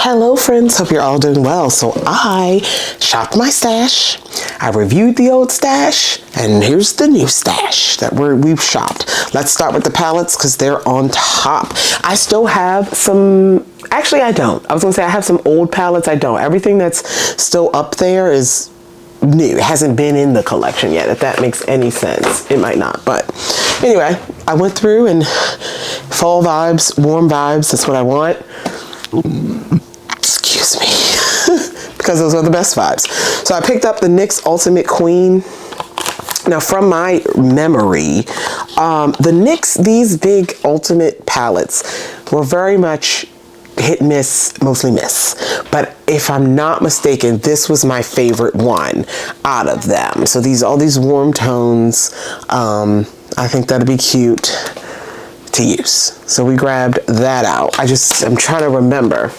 Hello friends, hope you're all doing well. So I shopped my stash, I reviewed the old stash, and here's the new stash that we've shopped. Let's start with the palettes because they're on top. I still have some, actually I don't. I was gonna say I have some old palettes, I don't. Everything that's still up there is new. It hasn't been in the collection yet, if that makes any sense. It might not, but anyway, I went through and fall vibes, warm vibes, that's what I want. Excuse me, because those are the best vibes. So I picked up the NYX Ultimate Queen. Now from my memory, the NYX, these big Ultimate palettes were very much hit miss, mostly miss. But if I'm not mistaken, this was my favorite one out of them. So all these warm tones, I think that'd be cute to use. So we grabbed that out. I'm trying to remember.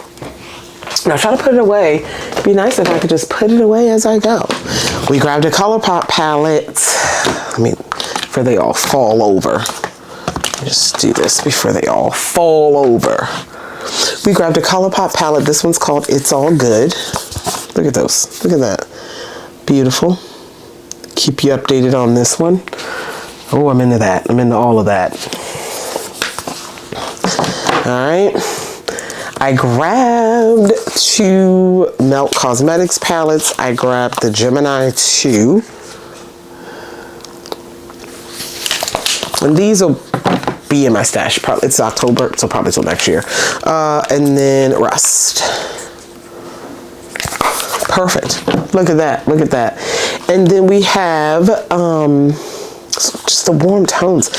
Now try to put it away. It'd be nice if I could just put it away as I go. We grabbed a ColourPop palette. Before they all fall over. Just do this before they all fall over. We grabbed a ColourPop palette. This one's called It's All Good. Look at those. Look at that. Beautiful. Keep you updated on this one. Oh, I'm into that. I'm into all of that. All right. I grabbed 2 Melt Cosmetics palettes. I grabbed the Gemini 2. And these will be in my stash. Probably, it's October, so probably till next year. And then Rust. Perfect. Look at that. Look at that. And then we have just the warm tones.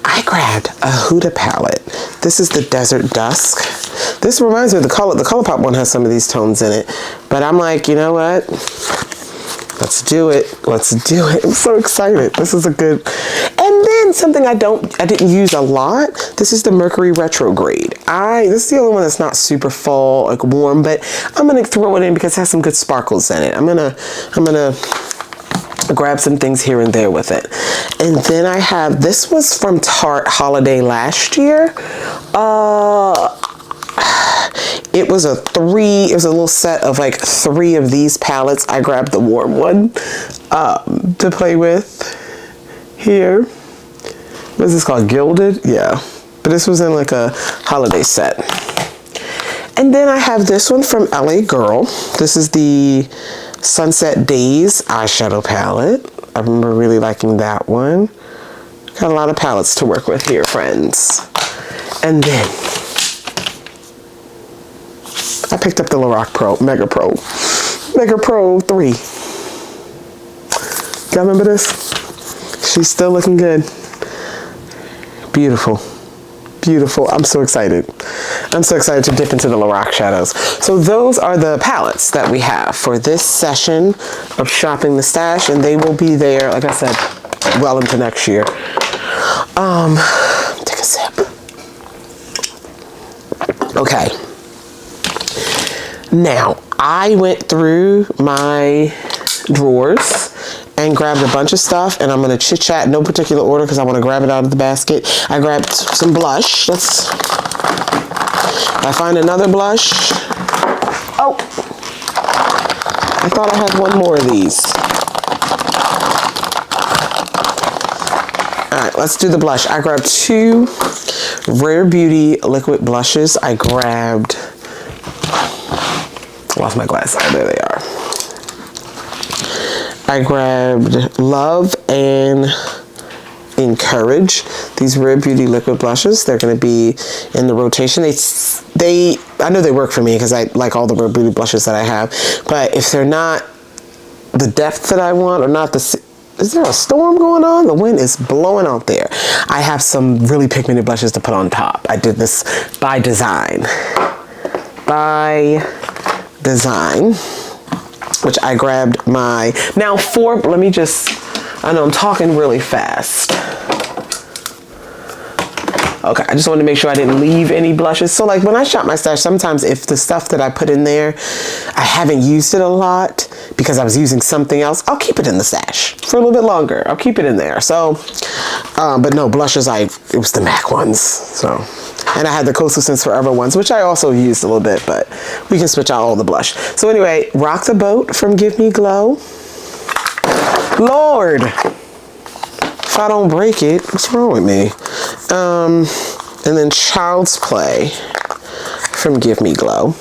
I grabbed a Huda palette. This is the Desert Dusk. This reminds me of the ColourPop one has some of these tones in it. But I'm like, you know what? Let's do it. Let's do it. I'm so excited. This is a good. And then something I didn't use a lot. This is the Mercury Retrograde. This is the only one that's not super fall, like warm, but I'm gonna throw it in because it has some good sparkles in it. I'm gonna grab some things here and there with it. And then I have, this was from Tarte Holiday last year. It was a little set of like 3 of these palettes. I grabbed the warm one to play with here. What is this called? Gilded? Yeah. But this was in like a holiday set. And then I have this one from LA Girl. This is the Sunset Days eyeshadow palette. I remember really liking that one. Got a lot of palettes to work with here, friends. And then I picked up the Lorac Mega Pro 3. Y'all remember this? She's still looking good. Beautiful. Beautiful. I'm so excited. I'm so excited to dip into the Lorac shadows. So those are the palettes that we have for this session of shopping the stash, and they will be there, like I said, well into next year. Take a sip. Okay. Now, I went through my drawers and grabbed a bunch of stuff, and I'm gonna chit chat in no particular order because I want to grab it out of the basket. I grabbed some blush. I find another blush. Oh, I thought I had one more of these. All right, let's do the blush. I grabbed 2 Rare Beauty liquid blushes. I grabbed, lost my glasses. Oh, there they are. I grabbed Love and Encourage. These Rare Beauty liquid blushes. They're going to be in the rotation. I know they work for me because I like all the Rare Beauty blushes that I have. But if they're not the depth that I want, or not the, is there a storm going on? The wind is blowing out there. I have some really pigmented blushes to put on top. I did this by design. By design. Which I grabbed my, now I know I'm talking really fast. Okay, I just wanted to make sure I didn't leave any blushes. So like when I shop my stash, sometimes if the stuff that I put in there, I haven't used it a lot because I was using something else, I'll keep it in the stash for a little bit longer. I'll keep it in there. So, but no, blushes, it was the MAC ones. So And I had the Coastal Scents Forever ones, which I also used a little bit, but we can switch out all the blush. So anyway, Rock the Boat from Give Me Glow. Lord, if I don't break it, what's wrong with me? And then Child's Play from Give Me Glow.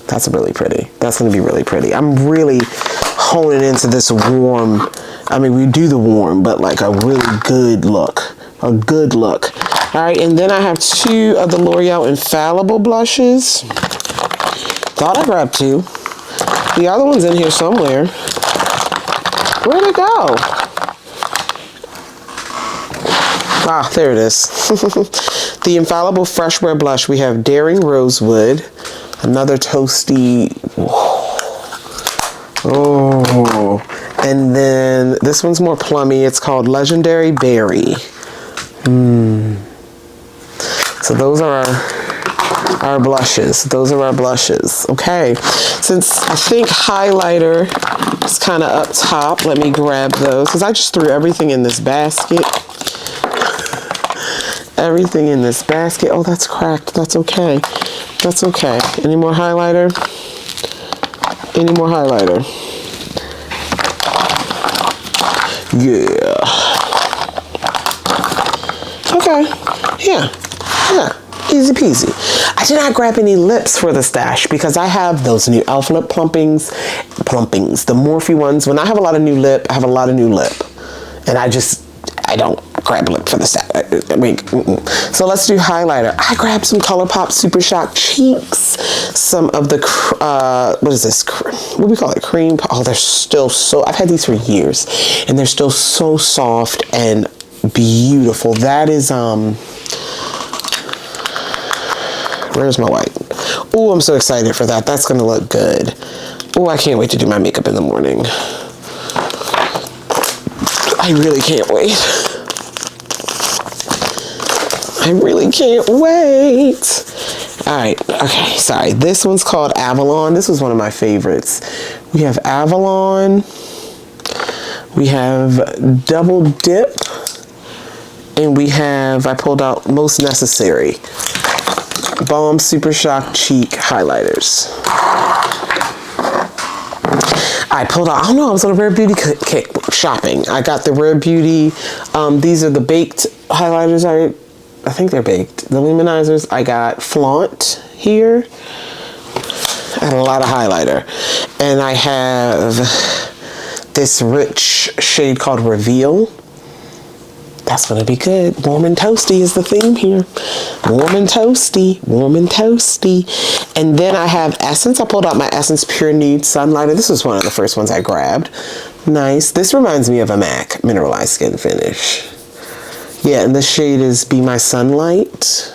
That's really pretty. That's going to be really pretty. I'm really honing into this warm. I mean, we do the warm, but like a really good look. A good look. All right, and then I have 2 of the L'Oreal Infallible blushes. Thought I grabbed 2. The other one's in here somewhere. Where'd it go? Ah, there it is. The Infallible Fresh Wear Blush. We have Daring Rosewood. Another toasty. Oh. And then this one's more plummy. It's called Legendary Berry. So those are our blushes. Those are our blushes. Okay. Since I think highlighter is kind of up top, let me grab those because I just threw everything in this basket. Everything in this basket. Oh, that's cracked. That's okay. That's okay. Any more highlighter? Any more highlighter? Yeah. Okay. Yeah. Yeah. Easy peasy. I did not grab any lips for the stash because I have those new Elf Lip plumpings, the Morphe ones. When I have a lot of new lip, I have a lot of new lip. And I don't grab lip for the stash. So let's do highlighter. I grabbed some ColourPop Super Shock Cheeks. Some of the, what is this? What do we call it? Cream. Oh, they're still so, I've had these for years. And they're still so soft and beautiful. That is, where's my white? Oh, I'm so excited for that. That's going to look good. Oh, I can't wait to do my makeup in the morning. I really can't wait. I really can't wait. All right. Okay. Sorry. This one's called Avalon. This was one of my favorites. We have Avalon. We have Double Dip. And we have, I pulled out Most Necessary. Balm Super Shock Cheek Highlighters. I pulled out, I don't know, I was on a Rare Beauty kick shopping. I got the Rare Beauty, these are the baked highlighters. I think they're baked. The luminizers, I got Flaunt here. I had a lot of highlighter. And I have this rich shade called Reveal. That's going to be good. Warm and toasty is the theme here. Warm and toasty. Warm and toasty. And then I have Essence. I pulled out my Essence Pure Nude Sunlighter. This was one of the first ones I grabbed. Nice. This reminds me of a MAC Mineralized Skin Finish. Yeah, and the shade is Be My Sunlight.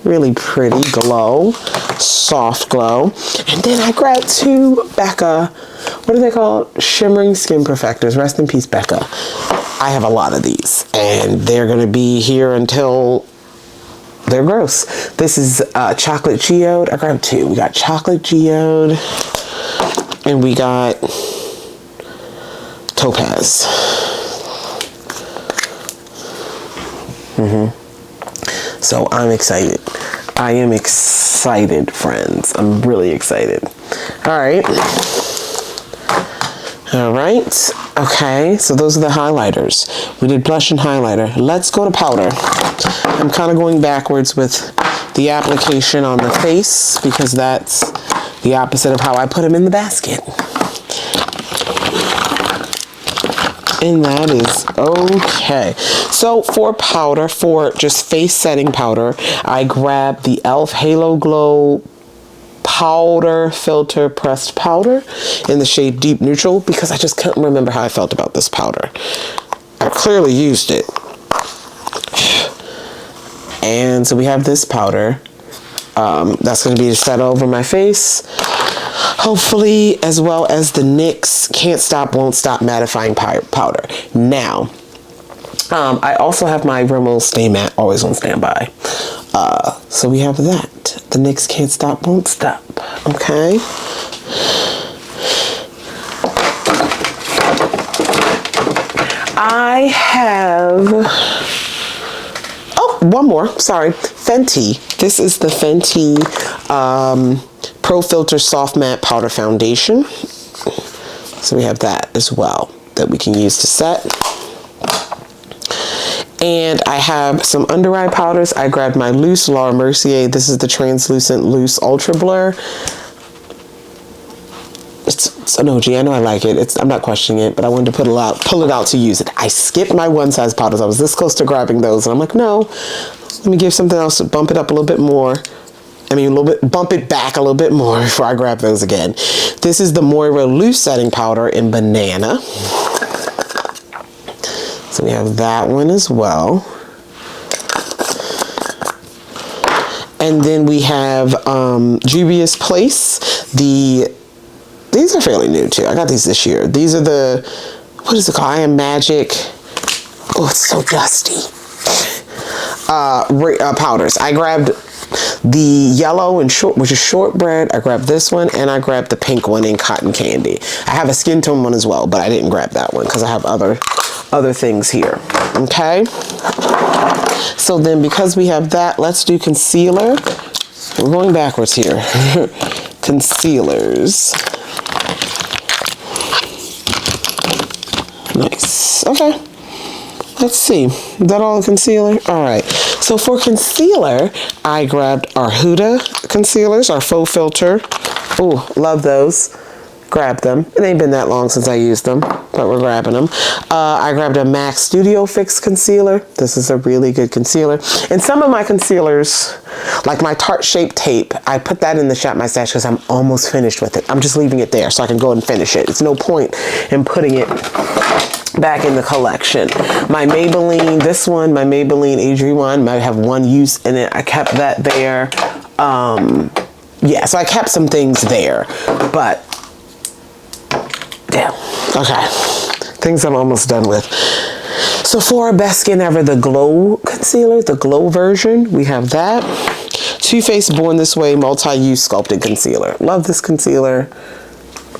Really pretty glow. Soft glow. And then I grabbed 2 Becca. What are they called? Shimmering Skin Perfectors. Rest in peace, Becca. I have a lot of these. And they're going to be here until they're gross. This is Chocolate Geode. I grabbed 2. We got Chocolate Geode. And we got Topaz. So I'm excited. I am excited, friends. I'm really excited. All right. All right. Okay. So those are the highlighters. We did blush and highlighter. Let's go to powder. I'm kind of going backwards with the application on the face because that's the opposite of how I put them in the basket. And that is okay. So for powder, for just face setting powder, I grabbed the e.l.f. Halo Glow Powder Filter Pressed Powder in the shade Deep Neutral because I just couldn't remember how I felt about this powder. I clearly used it. And so we have this powder. That's going to be set over my face. Hopefully, as well as the NYX Can't Stop, Won't Stop Mattifying Powder. Now, I also have my Rimmel Stay Matte always on standby. So we have that. The NYX Can't Stop, Won't Stop. Okay. I have... Oh, one one more, sorry, Fenty. This is the Fenty Pro Filter Soft Matte Powder Foundation. So we have that as well that we can use to set. And I have some under eye powders. I grabbed my loose Laura Mercier. This is the Translucent Loose Ultra Blur. It's an OG. I know I like it. I'm not questioning it, but I wanted to pull it out to use it. I skipped my one size powders. I was this close to grabbing those, and I'm like, no, let me give something else to bump it up a little bit more. I mean, bump it back a little bit more before I grab those again. This is the Moira Loose Setting Powder in Banana. So we have that one as well. And then we have Juvia's Place. These are fairly new too. I got these this year. These are the, what is it called? I Am Magic. Oh, it's so dusty. Powders. I grabbed the yellow and short, which is shortbread. I grabbed this one, and I grabbed the pink one in Cotton Candy. I have a skin tone one as well, but I didn't grab that one because I have other things here. Okay. So then, because we have that, let's do concealer. We're going backwards here. Concealers. Nice. Okay. Let's see. Is that all the concealer? All right. So for concealer, I grabbed our Huda concealers, our faux filter. Oh, love those. Grab them. It ain't been that long since I used them, but we're grabbing them. I grabbed a MAC Studio Fix concealer. This is a really good concealer. And some of my concealers, like my Tarte Shape Tape, I put that in the Shop My Stash because I'm almost finished with it. I'm just leaving it there so I can go and finish it. It's no point in putting it back in the collection. My Maybelline, this one, my Maybelline Adri one, might have one use in it. I kept that there. Yeah, so I kept some things there, but yeah, okay. Things I'm almost done with. So for our Best Skin Ever, the Glow Concealer, the Glow version, we have that. Too Faced Born This Way Multi-Use Sculpted Concealer. Love this concealer.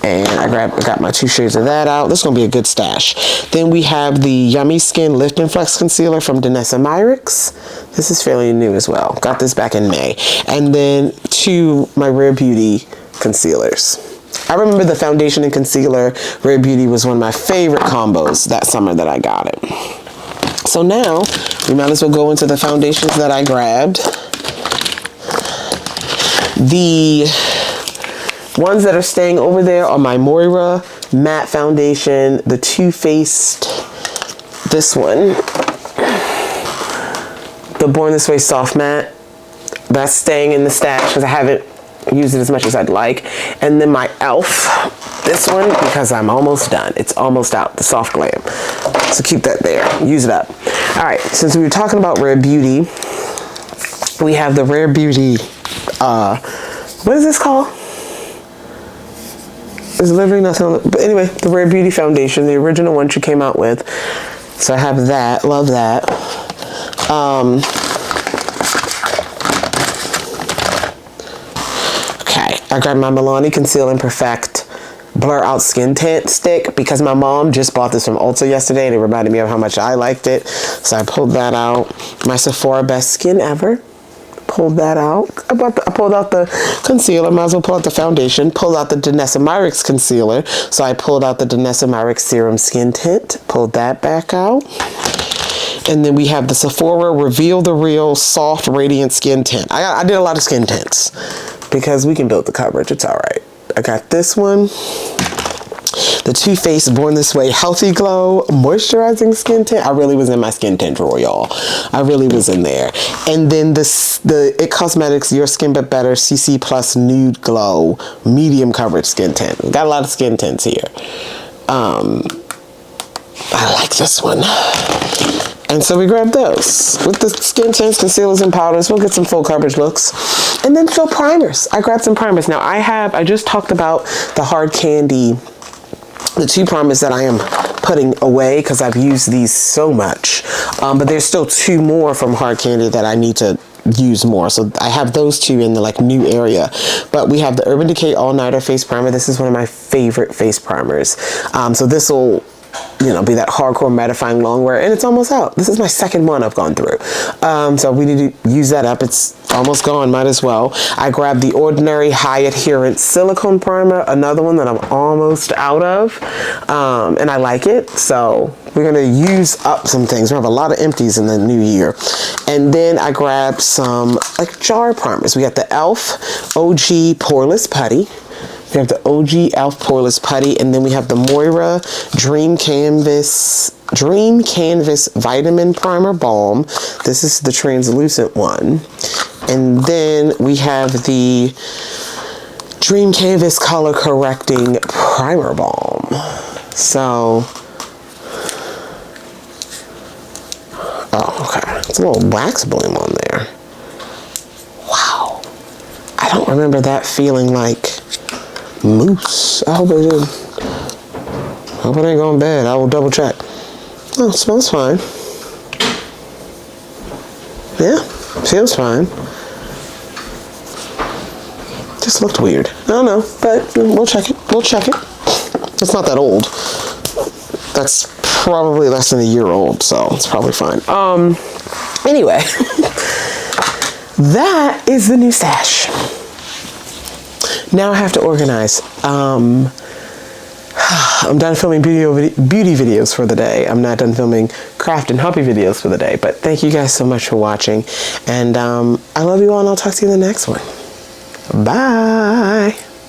And I got my 2 shades of that out. This is going to be a good stash. Then we have the Yummy Skin Lift and Flex Concealer from Danessa Myricks. This is fairly new as well. Got this back in May. And then 2 my Rare Beauty concealers. I remember the foundation and concealer. Rare Beauty was one of my favorite combos that summer that I got it. So now, we might as well go into the foundations that I grabbed. The ones that are staying over there are my Moira Matte Foundation, the Too Faced, this one, the Born This Way Soft Matte. That's staying in the stash because I haven't used it as much as I'd like. And then my e.l.f., this one, because I'm almost done. It's almost out, the Soft Glam. So keep that there, use it up. All right, since we were talking about Rare Beauty, we have the Rare Beauty, what is this called? There's literally nothing on it. But anyway, the Rare Beauty Foundation, the original one she came out with. So I have that, love that. Okay, I grabbed my Milani Conceal and Perfect Blur Out Skin Tint Stick because my mom just bought this from Ulta yesterday and it reminded me of how much I liked it. So I pulled that out. My Sephora Best Skin Ever. Pulled that out. I pulled out the concealer. Might as well pull out the foundation. Pulled out the Danessa Myricks concealer. So I pulled out the Danessa Myricks Serum Skin Tint. Pulled that back out. And then we have the Sephora Reveal the Real Soft Radiant Skin Tint. I did a lot of skin tints because we can build the coverage. It's all right. I got this one. The Too Faced Born This Way Healthy Glow Moisturizing Skin Tint. I really was in my skin tint drawer, y'all. I really was in there. And then the IT Cosmetics Your Skin But Better CC Plus Nude Glow Medium Coverage Skin Tint. Got a lot of skin tints here. I like this one. And so we grabbed those. With the skin tints, concealers, and powders, we'll get some full coverage looks. And then so primers. I grabbed some primers. Now I just talked about the Hard Candy, the 2 primers that I am putting away because I've used these so much. But there's still 2 more from Hard Candy that I need to use more. So I have those 2 in the like new area. But we have the Urban Decay All Nighter Face Primer. This is one of my favorite face primers. So this will you know, be that hardcore mattifying longwear, and it's almost out. This is my second one I've gone through. So we need to use that up. It's almost gone, might as well. I grabbed the Ordinary High Adherence Silicone Primer, another one that I'm almost out of, and I like it. So we're gonna use up some things. We have a lot of empties in the new year. And then I grabbed some like jar primers. We got the e.l.f. OG Poreless Putty. We have the OG e.l.f. Poreless Putty, and then we have the Moira Dream Canvas Vitamin Primer Balm. This is the translucent one. And then we have the Dream Canvas Color Correcting Primer Balm. So, oh, okay. It's a little wax bloom on there. Wow. I don't remember that feeling like mousse. I hope it did. I hope it ain't going bad. I will double check. Oh, it smells fine. Yeah, feels fine. Just looked weird. I don't know, but we'll check it. We'll check it. It's not that old. That's probably less than a year old, so it's probably fine. Anyway, that is the new stash. Now I have to organize. I'm done filming beauty videos for the day. I'm not done filming craft and hobby videos for the day, but thank you guys so much for watching. And I love you all, and I'll talk to you in the next one. Bye.